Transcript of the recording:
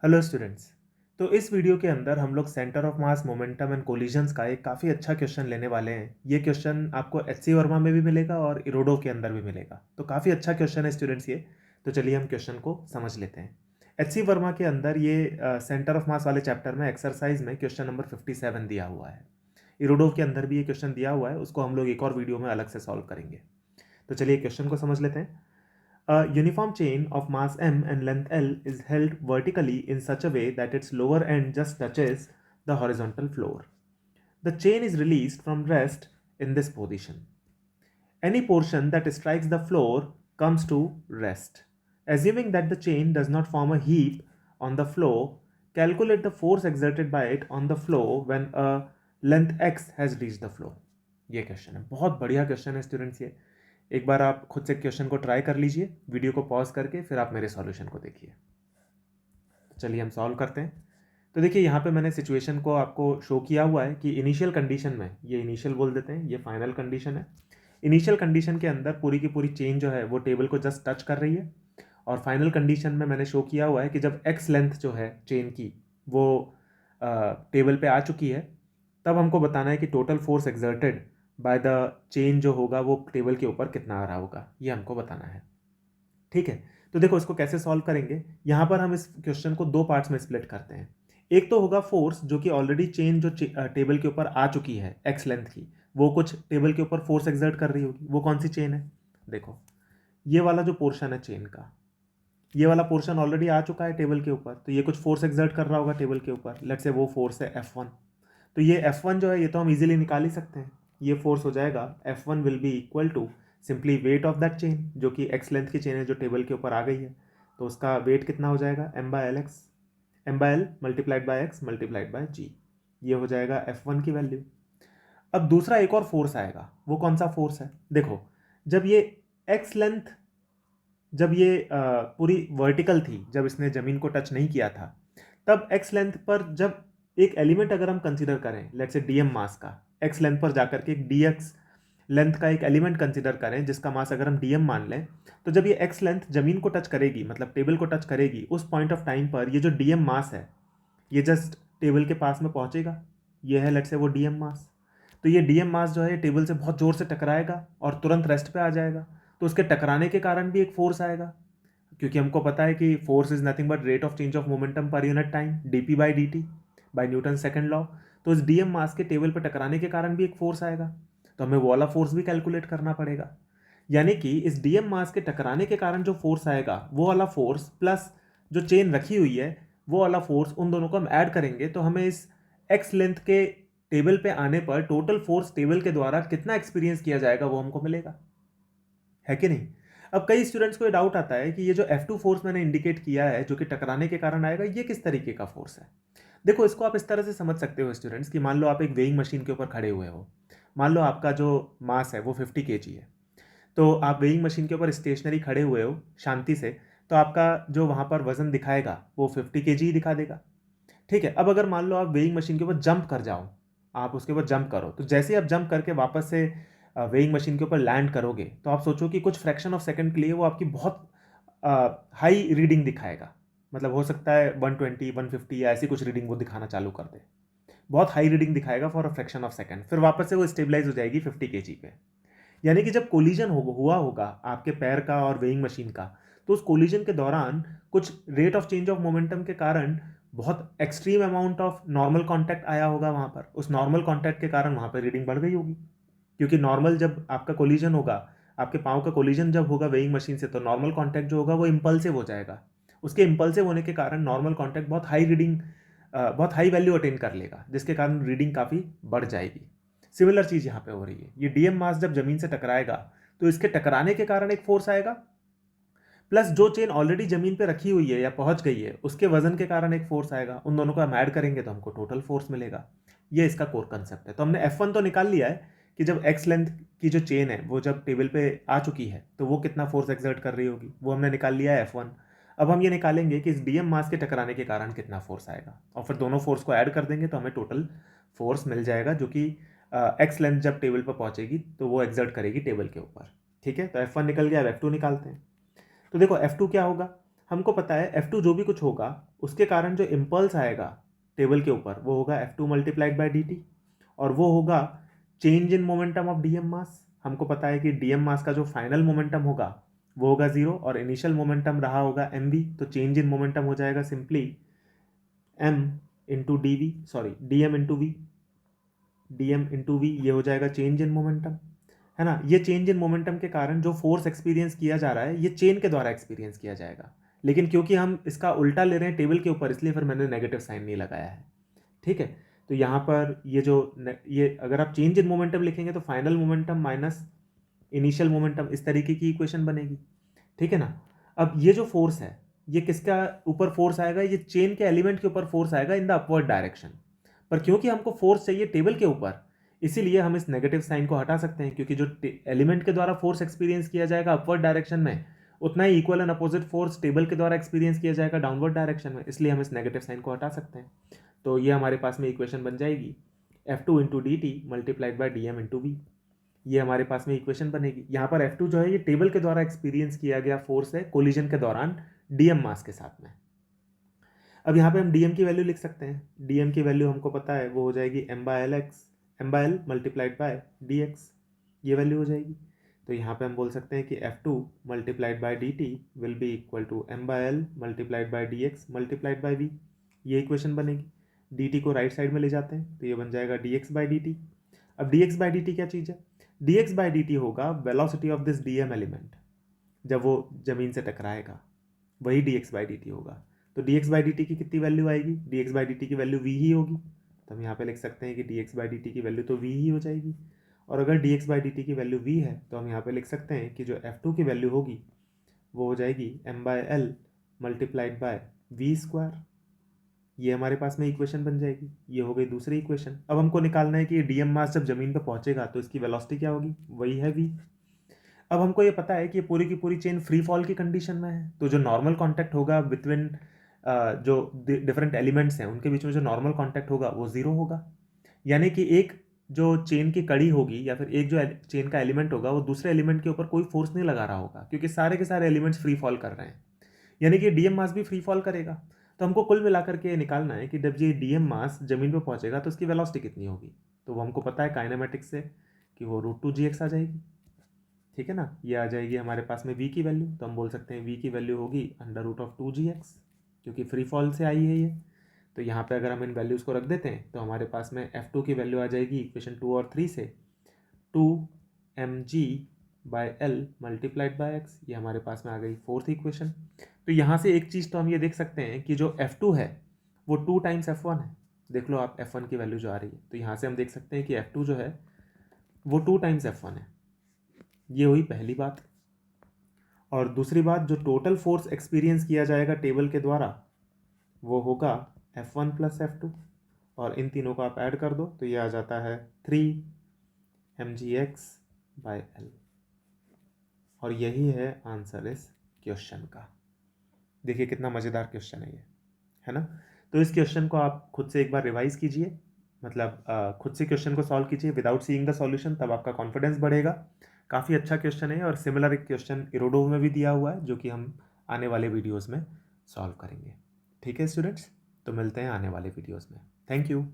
Hello students. तो इस video के अंदर हम लोग centre of mass momentum and collisions का एक काफ़ी अच्छा क्वेश्चन लेने वाले हैं। ये क्वेश्चन आपको एचसी वर्मा में भी मिलेगा और इरोडो के अंदर भी मिलेगा, तो काफ़ी अच्छा क्वेश्चन है स्टूडेंट्स ये। तो चलिए हम क्वेश्चन को समझ लेते हैं। एचसी वर्मा के अंदर ये सेंटर ऑफ मास वाले चैप्टर में एक्सरसाइज में क्वेश्चन नंबर 57 दिया हुआ है। इरोडो के अंदर भी ये क्वेश्चन दिया हुआ है, उसको हम लोग एक और वीडियो में अलग से सॉल्व करेंगे। तो चलिए क्वेश्चन को समझ लेते हैं। A uniform chain of mass m and length L is held vertically in such a way that its lower end just touches the horizontal floor. The chain is released from rest in this position. Any portion that strikes the floor comes to rest. Assuming that the chain does not form a heap on the floor, calculate the force exerted by it on the floor when a length x has reached the floor. ये question है, बहुत बढ़िया question है students. ये एक बार आप खुद से क्वेश्चन को ट्राई कर लीजिए, वीडियो को पॉज करके फिर आप मेरे सॉल्यूशन को देखिए। चलिए हम सॉल्व करते हैं। तो देखिए यहाँ पे मैंने सिचुएशन को आपको शो किया हुआ है कि इनिशियल कंडीशन में, ये इनिशियल बोल देते हैं, ये फाइनल कंडीशन है। इनिशियल कंडीशन के अंदर पूरी की पूरी चेन जो है वो टेबल को जस्ट टच कर रही है, और फाइनल कंडीशन में मैंने शो किया हुआ है कि जब एक्स लेंथ जो है चेन की वो टेबल पे आ चुकी है, तब हमको बताना है कि total force exerted by the chain जो होगा वो टेबल के ऊपर कितना आ रहा होगा, ये हमको बताना है। ठीक है, तो देखो इसको कैसे सॉल्व करेंगे। यहाँ पर हम इस क्वेश्चन को दो पार्ट्स में स्प्लिट करते हैं। एक तो होगा फोर्स जो कि ऑलरेडी चेन जो टेबल के ऊपर आ चुकी है एक्स लेंथ की, वो कुछ टेबल के ऊपर फोर्स एक्सर्ट कर रही होगी। वो कौन सी चेन है? देखो ये वाला जो पोर्शन है चेन का, ये वाला पोर्शन ऑलरेडी आ चुका है टेबल के ऊपर, तो ये कुछ फोर्स एक्सर्ट कर रहा होगा टेबल के ऊपर। लेट्स से वो फोर्स है F1। तो ये F1 जो है ये तो हम इजीली निकाल ही सकते हैं। ये फोर्स हो जाएगा F1 will be equal to simply weight of that chain, जो कि एक्स लेंथ की चेन है जो टेबल के ऊपर आ गई है। तो उसका वेट कितना हो जाएगा? m/l(x), m/l multiplied bye x multiplied by g। ये हो जाएगा F1 की वैल्यू। अब दूसरा एक और फोर्स आएगा, वो कौन सा फोर्स है? देखो जब ये एक्स लेंथ, जब ये पूरी वर्टिकल थी, जब इसने ज़मीन को टच नहीं किया था, तब एक्स लेंथ पर जब एक एलिमेंट अगर हम कंसीडर करें, लेट्स से डीएम मास का, एक्स लेंथ पर जाकर के एक डीएक्स लेंथ का एक एलिमेंट कंसीडर करें जिसका मास अगर हम डीएम मान लें, तो जब ये एक्स लेंथ ज़मीन को टच करेगी, मतलब टेबल को टच करेगी, उस पॉइंट ऑफ टाइम पर ये जो डीएम मास है ये जस्ट टेबल के पास में पहुंचेगा। ये है लेट्स से वो डीएम मास। तो ये डीएम मास जो है टेबल से बहुत जोर से टकराएगा और तुरंत रेस्ट पे आ जाएगा। तो उसके टकराने के कारण भी एक फोर्स आएगा, क्योंकि हमको पता है कि force is nothing but rate of change of momentum per unit time, DP by D T by Newton second law. तो इस डीएम मास के टेबल पर टकराने के कारण भी एक फोर्स आएगा, तो हमें वो वाला फोर्स भी कैलकुलेट करना पड़ेगा। यानी कि इस डीएम मास के टकराने के कारण जो फोर्स आएगा वो वाला फोर्स प्लस जो चेन रखी हुई है वो वाला फोर्स, उन दोनों को हम ऐड करेंगे तो हमें इस एक्स लेंथ के टेबल पे आने पर टोटल फोर्स टेबल के द्वारा कितना एक्सपीरियंस किया जाएगा वो हमको मिलेगा, है कि नहीं? अब कई स्टूडेंट्स को ये डाउट आता है कि ये जो F2 फोर्स मैंने इंडिकेट किया है जो कि टकराने के कारण आएगा, ये किस तरीके का फोर्स है? देखो इसको आप इस तरह से समझ सकते हो स्टूडेंट्स कि मान लो आप एक वेइंग मशीन के ऊपर खड़े हुए हो। मान लो आपका जो मास है वो 50 kg है, तो आप वेइंग मशीन के ऊपर स्टेशनरी खड़े हुए हो शांति से, तो आपका जो वहाँ पर वजन दिखाएगा वो 50 kg ही दिखा देगा। ठीक है, अब अगर मान लो आप वेइंग मशीन के ऊपर जंप कर जाओ, आप उसके ऊपर जंप करो, तो जैसे ही आप जंप करके वापस से वेइंग मशीन के ऊपर लैंड करोगे, तो आप सोचो कि कुछ फ्रैक्शन ऑफ सेकंड के लिए वो आपकी बहुत हाई रीडिंग दिखाएगा। मतलब हो सकता है 120 150 या ऐसी कुछ रीडिंग वो दिखाना चालू कर दे। बहुत हाई रीडिंग दिखाएगा for a fraction of second, फिर वापस से वो स्टेबलाइज हो जाएगी 50 kg पे। यानी कि जब कोलिजन हुआ होगा आपके पैर का और वेइंग मशीन का, तो उस कोलिजन के दौरान कुछ rate of change of momentum के कारण बहुत extreme amount of normal contact आया होगा वहाँ पर। उस नॉर्मल कांटेक्ट के कारण वहाँ पर रीडिंग बढ़ गई होगी, क्योंकि नॉर्मल जब आपका कोलिजन होगा, आपके पाँव का कोलिजन जब होगा वेइंग मशीन से, तो नॉर्मल कांटेक्ट जो होगा वो इम्पल्सिव हो जाएगा। उसके इम्पल्सिव होने के कारण नॉर्मल कांटेक्ट बहुत हाई रीडिंग, बहुत हाई वैल्यू अटेन कर लेगा, जिसके कारण रीडिंग काफ़ी बढ़ जाएगी। सिमिलर चीज़ यहाँ पे हो रही है। ये डीएम मास जब जमीन से टकराएगा तो इसके टकराने के कारण एक फोर्स आएगा, प्लस जो चेन ऑलरेडी जमीन पे रखी हुई है या पहुंच गई है उसके वजन के कारण एक फोर्स आएगा। उन दोनों को हम ऐड करेंगे तो हमको टोटल फोर्स मिलेगा। ये इसका कोर कंसेप्ट है। तो हमने F1 तो निकाल लिया है कि जब एक्स लेंथ की जो चेन है वो जब टेबल पे आ चुकी है तो वो कितना फोर्स एक्सर्ट कर रही होगी, वो हमने निकाल लिया है F1। अब हम ये निकालेंगे कि इस डीएम मास के टकराने के कारण कितना फोर्स आएगा, और फिर दोनों फोर्स को ऐड कर देंगे तो हमें टोटल फोर्स मिल जाएगा, जो कि एक्स लेंथ जब टेबल पर पहुंचेगी तो वो एक्सर्ट करेगी टेबल के ऊपर। ठीक है, तो F1 निकल गया, अब F2 निकालते हैं। तो देखो F2 क्या होगा, हमको पता है F2 जो भी कुछ होगा उसके कारण जो इम्पल्स आएगा टेबल के ऊपर वो होगा F2 मल्टीप्लाइड बाई dt, और वो होगा change in momentum of dm mass. हमको पता है कि डीएम मास का जो फाइनल मोमेंटम होगा वो होगा 0 और इनिशियल मोमेंटम रहा होगा mv, तो चेंज इन मोमेंटम हो जाएगा simply m into D V, sorry DM into V, DM into V, ये हो जाएगा चेंज इन मोमेंटम, है ना। ये चेंज इन मोमेंटम के कारण जो फोर्स एक्सपीरियंस किया जा रहा है ये चेन के द्वारा एक्सपीरियंस किया जाएगा, लेकिन क्योंकि हम इसका उल्टा ले रहे हैं टेबल के ऊपर इसलिए फिर मैंने नेगेटिव साइन नहीं लगाया है, ठीक है। तो यहाँ पर ये अगर आप चेंज इन मोमेंटम लिखेंगे तो final momentum minus initial momentum, इस तरीके की इक्वेशन बनेगी, ठीक है ना। अब ये जो फोर्स है ये किसका ऊपर फोर्स आएगा, ये चेन के एलिमेंट के ऊपर फोर्स आएगा इन द अपवर्ड डायरेक्शन, पर क्योंकि हमको फोर्स चाहिए टेबल के ऊपर इसीलिए हम इस नेगेटिव साइन को हटा सकते हैं, क्योंकि जो एलिमेंट के द्वारा फोर्स एक्सपीरियंस किया जाएगा अपवर्ड डायरेक्शन में उतना ही equal and opposite force table के द्वारा एक्सपीरियंस किया जाएगा डाउनवर्ड डायरेक्शन में, इसलिए हम इस नेगेटिव साइन को हटा सकते हैं। तो ये हमारे पास में इक्वेशन बन जाएगी F2 into D T multiplied by D M into V, ये हमारे पास में इक्वेशन बनेगी। यहाँ पर F2 जो है ये टेबल के द्वारा एक्सपीरियंस किया गया फोर्स है कोलिजन के दौरान डीएम मास के साथ में। अब यहाँ पे हम डीएम की वैल्यू लिख सकते हैं, डीएम की वैल्यू हमको पता है वो हो जाएगी m/l मल्टीप्लाइड बाय dx, ये वैल्यू हो जाएगी। तो यहाँ पे हम बोल सकते हैं कि F2 multiplied by dt will be equal to m/l multiplied by dx multiplied by v, ये इक्वेशन बनेगी। dt को राइट साइड में ले जाते हैं तो ये बन जाएगा dx बाई dt। अब dx बाई dt क्या चीज़ है, dx बाई dt होगा velocity of this DM element जब वो जमीन से टकराएगा, वही dx बाई dt होगा। तो dx बाई dt की कितनी वैल्यू आएगी, dx बाई dt की वैल्यू v ही होगी, तो हम यहाँ पे लिख सकते हैं कि dx बाई dt की वैल्यू तो v ही हो जाएगी। और अगर dx बाई dt की वैल्यू v है तो हम यहाँ पे लिख सकते हैं कि जो F2 की वैल्यू होगी वो हो जाएगी m/l multiplied bye we square, ये हमारे पास में इक्वेशन बन जाएगी। ये हो गई दूसरी इक्वेशन। अब हमको निकालना है कि डीएम मास जब जमीन पर पहुंचेगा तो इसकी वेलोसिटी क्या होगी, वही है v। अब हमको ये पता है कि पूरी की पूरी चेन फ्री फॉल की कंडीशन में है, तो जो नॉर्मल कांटेक्ट होगा बिटवीन जो डिफरेंट एलिमेंट्स हैं उनके बीच में जो नॉर्मल कांटेक्ट होगा वो ज़ीरो होगा, यानी कि एक जो चेन की कड़ी होगी या फिर एक जो चेन का एलिमेंट होगा वो दूसरे एलिमेंट के ऊपर कोई फोर्स नहीं लगा रहा होगा, क्योंकि सारे के सारे एलिमेंट्स फ्री फॉल कर रहे हैं, यानी कि डीएम मास भी फ्री फॉल करेगा। तो हमको कुल मिलाकर के निकालना है कि जब ये डीएम मास जमीन पर पहुंचेगा तो उसकी वेलोसिटी कितनी होगी, तो वो हमको पता है काइनेमेटिक्स से कि वो √2gx आ जाएगी, ठीक है ना। ये आ जाएगी हमारे पास में v की वैल्यू, तो हम बोल सकते हैं v की वैल्यू होगी √2gx, क्योंकि फ्री फॉल से आई है ये। तो यहाँ पे अगर हम इन वैल्यूज़ को रख देते हैं तो हमारे पास में F2 की वैल्यू आ जाएगी इक्वेशन 2 और 3 से 2mg/l मल्टीप्लाइड बाय x, ये हमारे पास में आ गई फोर्थ इक्वेशन। तो यहाँ से एक चीज़ तो हम ये देख सकते हैं कि जो F2 है वो 2 टाइम्स F1 है, देख लो आप F1 की वैल्यू जो आ रही है, तो यहाँ से हम देख सकते हैं कि F2 जो है वो 2 टाइम्स F1 है, ये हुई पहली बात। और दूसरी बात, जो टोटल फोर्स एक्सपीरियंस किया जाएगा टेबल के द्वारा वो होगा F1 प्लस F2, और इन तीनों को आप ऐड कर दो तो ये आ जाता है 3mgx/l, और यही है आंसर इस क्वेश्चन का। देखिए कितना मज़ेदार क्वेश्चन है ना। तो इस क्वेश्चन को आप खुद से एक बार रिवाइज कीजिए, मतलब खुद से क्वेश्चन को सॉल्व कीजिए विदाउट सीइंग द सॉल्यूशन, तब आपका कॉन्फिडेंस बढ़ेगा। काफ़ी अच्छा क्वेश्चन है, और सिमिलर एक क्वेश्चन इरोडोव में भी दिया हुआ है जो कि हम आने वाले वीडियोज़ में सॉल्व करेंगे। ठीक है स्टूडेंट्स, तो मिलते हैं आने वाले वीडियोज़ में। Thank you.